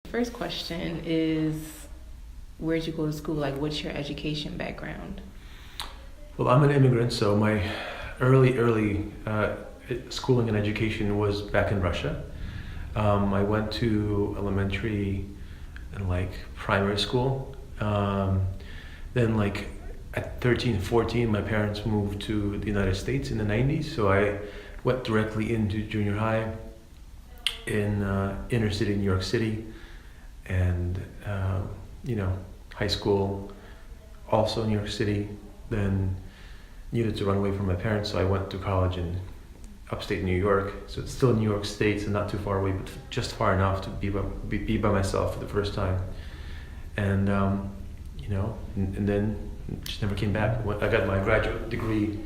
First question is, where'd you go to school? Like, what's your education background? Well, I'm an immigrant, so my early schooling and education was back in Russia. I went to elementary and primary school. Then at 13, 14, my parents moved to the United States in the 90s, so I went directly into junior high in inner city New York City, and high school also New York City. Then needed to run away from my parents, so I went to college in upstate New York. So it's still New York State, so not too far away, but just far enough to be by myself for the first time. And and then just never came back. I got my graduate degree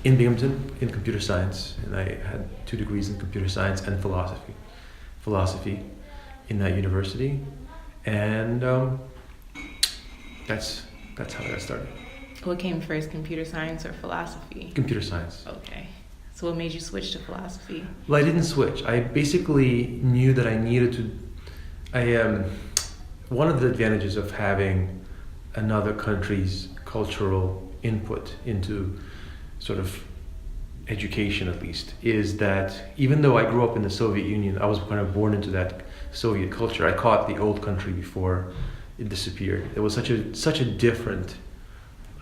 in Binghamton in computer science, and I had 2 degrees in computer science and philosophy in that university, and that's how I got started. What came first, computer science or philosophy? Computer science. Okay. So what made you switch to philosophy? Well, I didn't switch. I basically knew that I needed to. One of the advantages of having another country's cultural input into sort of education, at least, is that even though I grew up in the Soviet Union, I was kind of born into that Soviet culture. I caught the old country before it disappeared. It was such a different,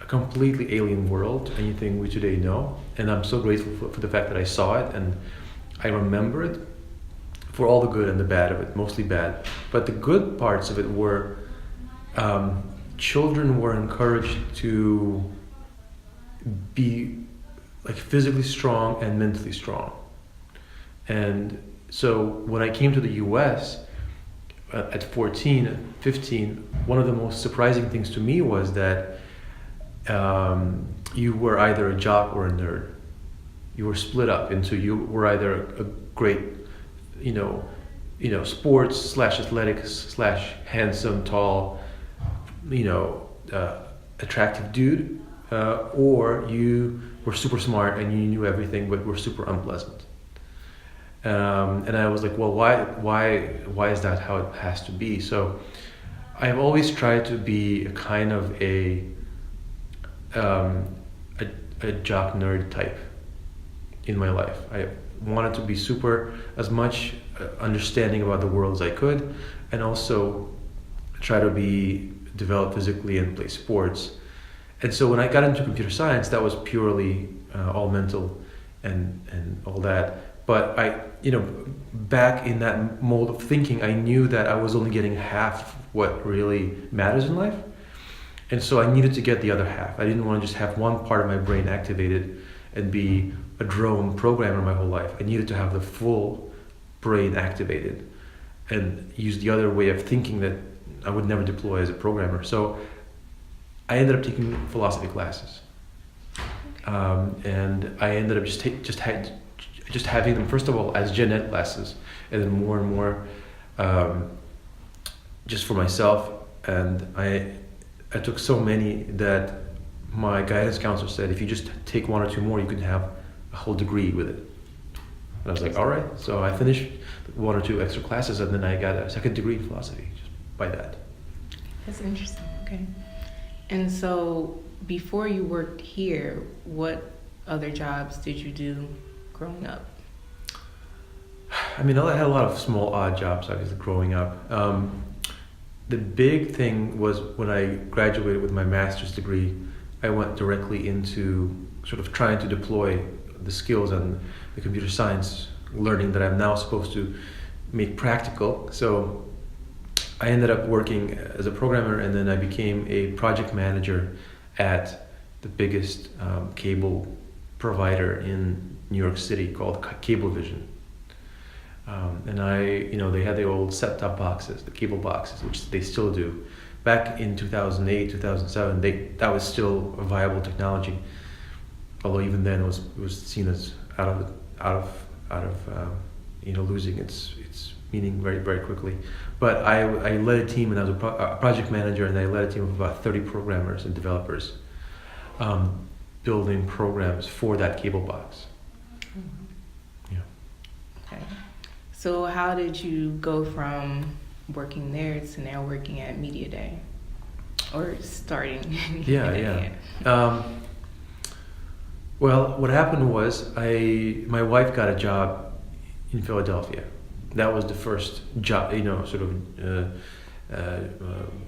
a completely alien world, anything we today know. And I'm so grateful for the fact that I saw it and I remember it, for all the good and the bad of it, mostly bad. But the good parts of it were children were encouraged to be physically strong and mentally strong. And so when I came to the US at 14 and 15, one of the most surprising things to me was that you were either a jock or a nerd. You were split up into, you were either a great sports / athletics / handsome, tall, attractive dude, or you were super smart and you knew everything but were super unpleasant. And I was like, well, why is that how it has to be? So I've always tried to be a kind of a jock nerd type in my life. I wanted to be super, as much understanding about the world as I could, and also try to be developed physically and play sports. And so when I got into computer science, that was purely all mental and all that. But I, back in that mold of thinking, I knew that I was only getting half what really matters in life. And so I needed to get the other half. I didn't want to just have one part of my brain activated and be a drone programmer my whole life. I needed to have the full brain activated and use the other way of thinking that I would never deploy as a programmer. So I ended up taking philosophy classes, and I ended up just having them, first of all, as gen ed classes, and then more and more just for myself. And I took so many that my guidance counselor said, if you just take 1 or 2 more, you can have a whole degree with it. And I was like, all right. So I finished 1 or 2 extra classes, and then I got a second degree in philosophy just by that. That's interesting. Okay. And so before you worked here, what other jobs did you do growing up? I mean, I had a lot of small odd jobs, obviously, growing up. The big thing was when I graduated with my master's degree, I went directly into sort of trying to deploy the skills and the computer science learning that I'm now supposed to make practical. So I ended up working as a programmer, and then I became a project manager at the biggest cable provider in New York City called Cablevision. And they had the old set-top boxes, the cable boxes, which they still do. Back in 2008, 2007, that was still a viable technology. Although even then it was seen as out of losing its meaning very, very quickly. But I led a team, and I was a project manager, and I led a team of about 30 programmers and developers building programs for that cable box. Mm-hmm. Yeah. Okay. So how did you go from working there to now working at Media Day? Or starting Media Day? Well, what happened was my wife got a job in Philadelphia. That was the first job, sort of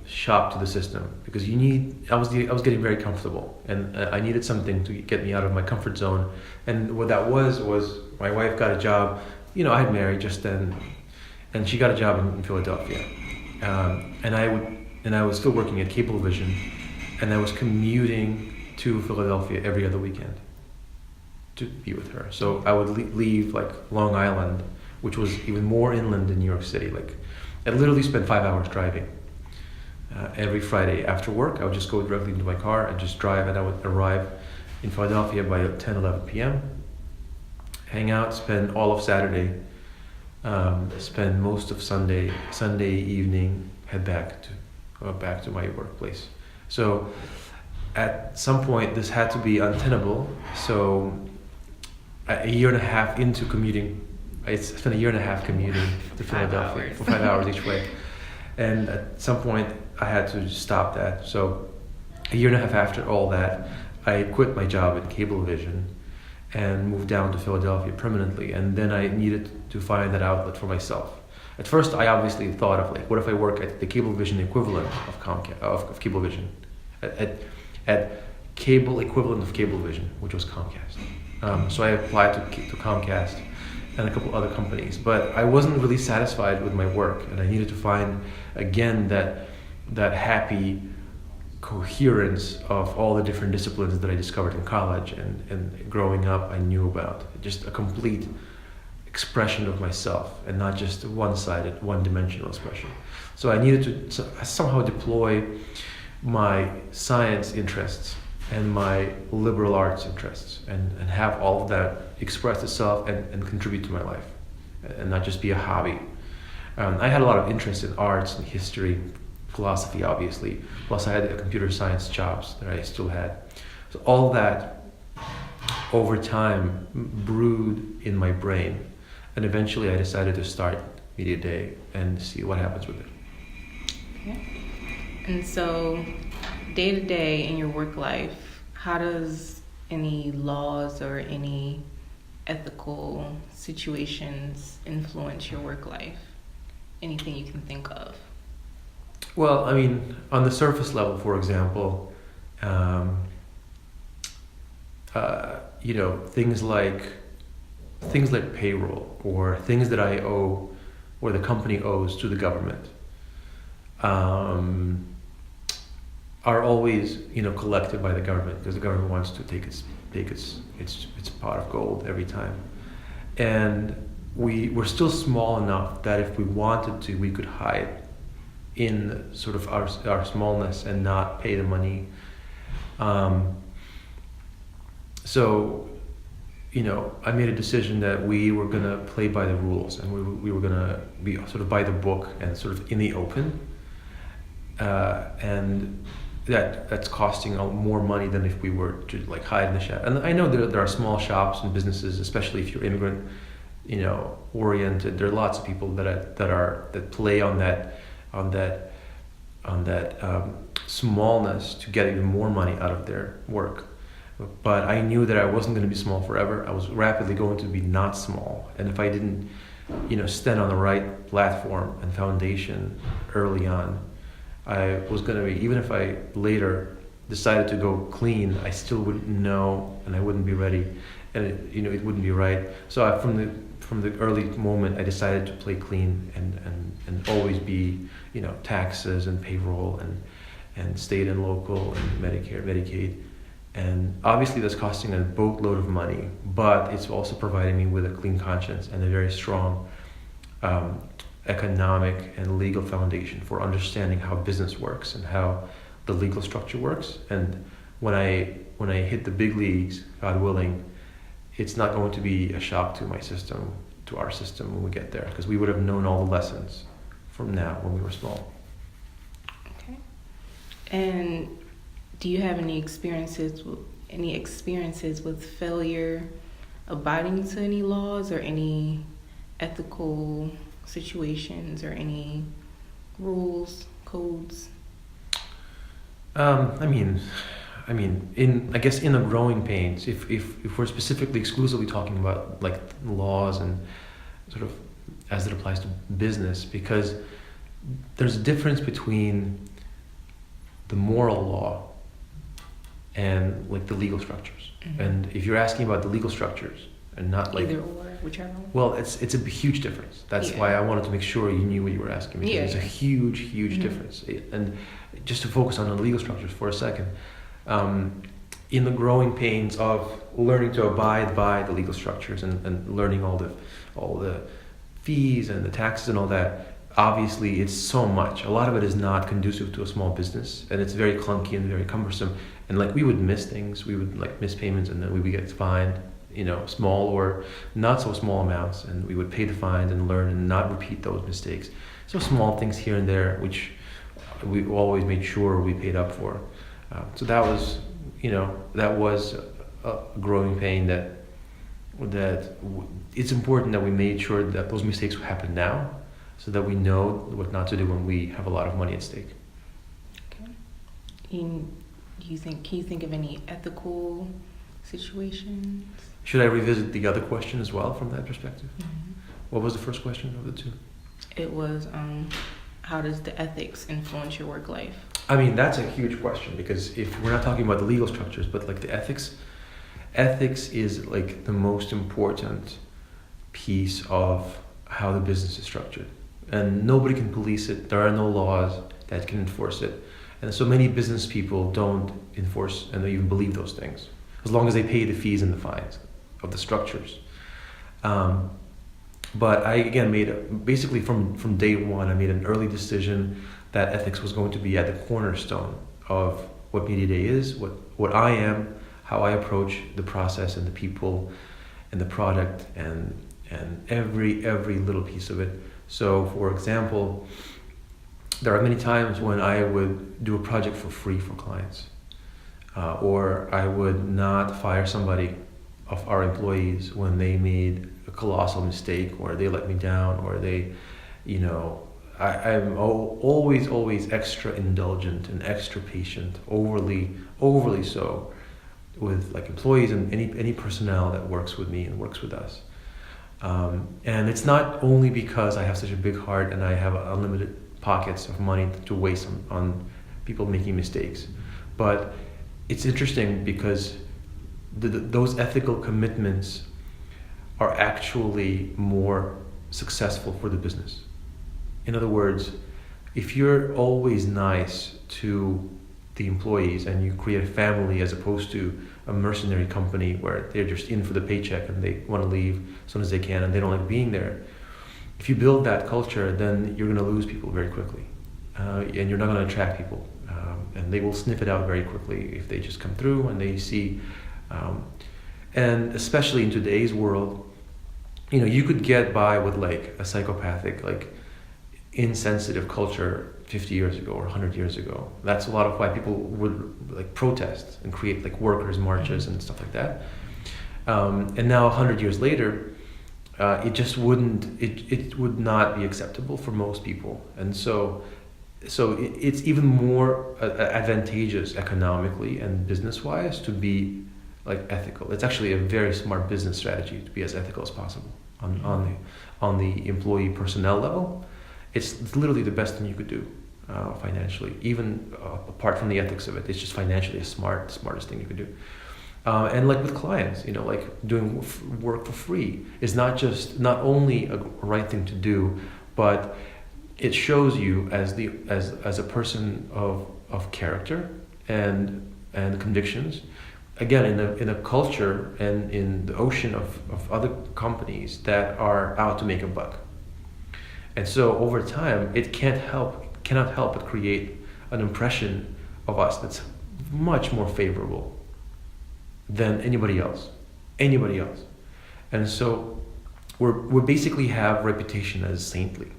shock to the system, because I was getting very comfortable, and I needed something to get me out of my comfort zone. And what that was my wife got a job. I had married just then, and she got a job in Philadelphia, and I was still working at Cablevision, and I was commuting to Philadelphia every other weekend to be with her. So I would leave like Long Island, which was even more inland than New York City. Like, I literally spent 5 hours driving. Every Friday after work, I would just go directly into my car and just drive, and I would arrive in Philadelphia by 10, 11 p.m. Hang out, spend all of Saturday, spend most of Sunday evening, head back to my workplace. So at some point, this had to be untenable. So a year and a half into commuting, I spent a year and a half commuting to Philadelphia for 5 hours each way. And at some point, I had to stop that. So a year and a half after all that, I quit my job at Cablevision and moved down to Philadelphia permanently. And then I needed to find that outlet for myself. At first, I obviously thought of like, what if I work at the Cablevision equivalent of Cablevision, at cable equivalent of Cablevision, which was Comcast. So I applied to Comcast and a couple other companies, but I wasn't really satisfied with my work, and I needed to find again that happy coherence of all the different disciplines that I discovered in college and growing up I knew about. Just a complete expression of myself, and not just one-sided, one-dimensional expression. So I needed to somehow deploy my science interests and my liberal arts interests, and have all of that express itself and contribute to my life, and not just be a hobby. I had a lot of interest in arts and history, philosophy, obviously, plus I had the computer science jobs that I still had. So all that over time brewed in my brain, and eventually I decided to start Media Dei and see what happens with it. Okay. And so, day to day in your work life, how does any laws or any ethical situations influence your work life? Anything you can think of? Well, I mean, on the surface level, for example, things like payroll, or things that I owe, or the company owes to the government, are always, collected by the government, because the government wants to take its pot of gold every time. And we're still small enough that if we wanted to, we could hide in sort of our smallness and not pay the money. So, I made a decision that we were going to play by the rules, and we were going to be sort of by the book and sort of in the open. And that's costing more money than if we were to like hide in the shop. And I know there are small shops and businesses, especially if you're immigrant, oriented. There are lots of people that play on that smallness to get even more money out of their work. But I knew that I wasn't going to be small forever. I was rapidly going to be not small, and if I didn't, stand on the right platform and foundation early on, I was going to be, even if I later decided to go clean, I still wouldn't know, and I wouldn't be ready, and it wouldn't be right. So from the early moment, I decided to play clean and always be, taxes and payroll and state and local and Medicare, Medicaid. And obviously that's costing a boatload of money, but it's also providing me with a clean conscience and a very strong economic and legal foundation for understanding how business works and how the legal structure works. And when I hit the big leagues, God willing, it's not going to be a shock to my system, to our system when we get there, because we would have known all the lessons from now when we were small. Okay. And do you have any experiences with failure abiding to any laws or any ethical situations or any rules, codes? I mean, I guess in the growing pains, if we're specifically exclusively talking about like laws and sort of as it applies to business, because there's a difference between the moral law and like the legal structures. Mm-hmm. And if you're asking about the legal structures and not like either or, whichever. well, it's a huge difference. That's why I wanted to make sure you knew what you were asking, because there's a huge mm-hmm. difference. And just to focus on the legal structures for a second, in the growing pains of learning to abide by the legal structures and learning all the fees and the taxes and all that, obviously it's so much. A lot of it is not conducive to a small business, and it's very clunky and very cumbersome. And like we would miss things, we would like miss payments, and then we would get fined, small or not so small amounts, and we would pay the fines and learn and not repeat those mistakes. So small things here and there, which we always made sure we paid up for. So that was, a growing pain that it's important that we made sure that those mistakes would happen now, so that we know what not to do when we have a lot of money at stake. Okay. Can you think of any ethical situations? Should I revisit the other question as well from that perspective? Mm-hmm. What was the first question of the two? It was, how does the ethics influence your work life? I mean, that's a huge question, because if we're not talking about the legal structures, but like the ethics is like the most important piece of how the business is structured. And nobody can police it. There are no laws that can enforce it. And so many business people don't enforce and they even believe those things, as long as they pay the fees and the fines of the structures. But I, again, basically from day one, I made an early decision that ethics was going to be at the cornerstone of what Media Dei is, what I am, how I approach the process and the people and the product and every little piece of it. So, for example, there are many times when I would do a project for free for clients, or I would not fire somebody of our employees when they made a colossal mistake, or they let me down, or they, I'm always extra indulgent and extra patient, overly so, with like employees and any personnel that works with me and works with us. And it's not only because I have such a big heart and I have unlimited pockets of money to waste on people making mistakes, but it's interesting because those ethical commitments are actually more successful for the business. In other words, if you're always nice to the employees and you create a family as opposed to a mercenary company where they're just in for the paycheck and they want to leave as soon as they can and they don't like being there, if you build that culture, then you're going to lose people very quickly, and you're not going to attract people, and they will sniff it out very quickly if they just come through and they see, and especially in today's world, you could get by with like a psychopathic, like insensitive culture 50 years ago or 100 years ago. That's a lot of why people would like protest and create like workers' marches and stuff like that. And now 100 years later, it would not be acceptable for most people. And so it's even more advantageous economically and business-wise to be like ethical. It's actually a very smart business strategy to be as ethical as possible on the employee personnel level. It's literally the best thing you could do financially, even apart from the ethics of it. It's just financially the smartest thing you could do. And like with clients, like doing work for free is not only a right thing to do, but it shows you as a person of character and convictions. Again, in a culture and in the ocean of other companies that are out to make a buck. And so over time, it cannot help but create an impression of us that's much more favorable than anybody else. And so we basically have reputation as saintly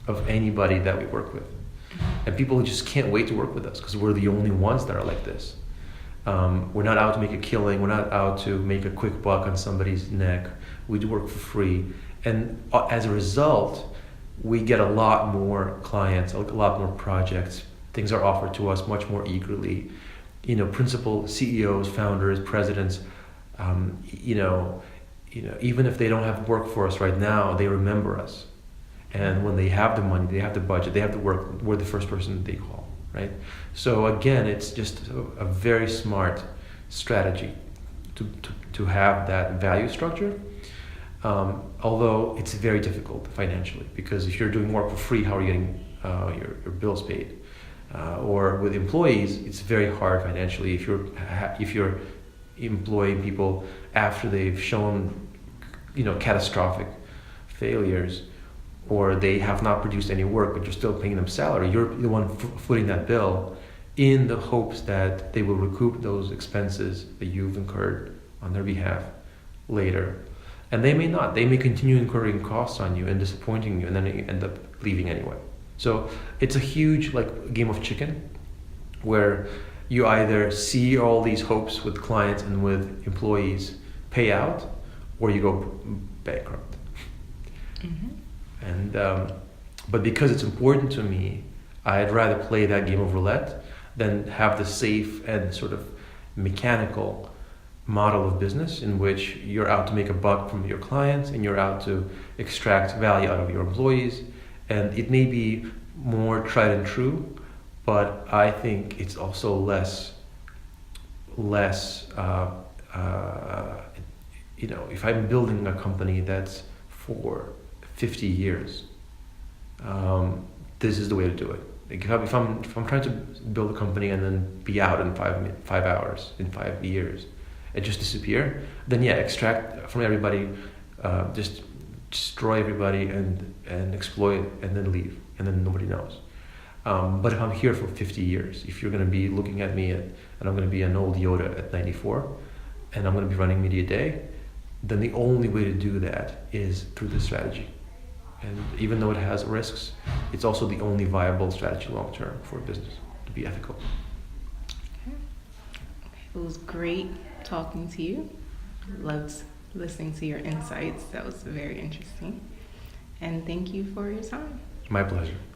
of anybody that we work with. And people just can't wait to work with us because we're the only ones that are like this. We're not out to make a killing. We're not out to make a quick buck on somebody's neck. We do work for free. And as a result, we get a lot more clients, a lot more projects. Things are offered to us much more eagerly. Principal CEOs, founders, presidents, even if they don't have work for us right now, they remember us. And when they have the money, they have the budget, they have the work, we're the first person that they call, right? So again, it's just a very smart strategy to have that value structure. Although it's very difficult financially, because if you're doing work for free, how are you getting your bills paid? Or with employees, it's very hard financially if you're employing people after they've shown catastrophic failures, or they have not produced any work but you're still paying them salary. You're the one footing that bill in the hopes that they will recoup those expenses that you've incurred on their behalf later. And they may not. They may continue incurring costs on you and disappointing you, and then you end up leaving anyway. So it's a huge game of chicken, where you either see all these hopes with clients and with employees pay out, or you go bankrupt. Mm-hmm. And but because it's important to me, I'd rather play that game of roulette than have the safe and sort of mechanical model of business in which you're out to make a buck from your clients and you're out to extract value out of your employees. And it may be more tried and true, but I think it's also less if I'm building a company that's for 50 years, this is the way to do it. If I'm trying to build a company and then be out in 5 hours, in 5 years, and just disappear, then extract from everybody, just destroy everybody and exploit, and then leave, and then nobody knows. But if I'm here for 50 years, if you're going to be looking at me and I'm going to be an old Yoda at 94, and I'm going to be running Media Dei, then the only way to do that is through this strategy. And even though it has risks, it's also the only viable strategy long term for a business to be ethical. Okay. It was great talking to you. Loved listening to your insights. That was very interesting. And thank you for your time. My pleasure.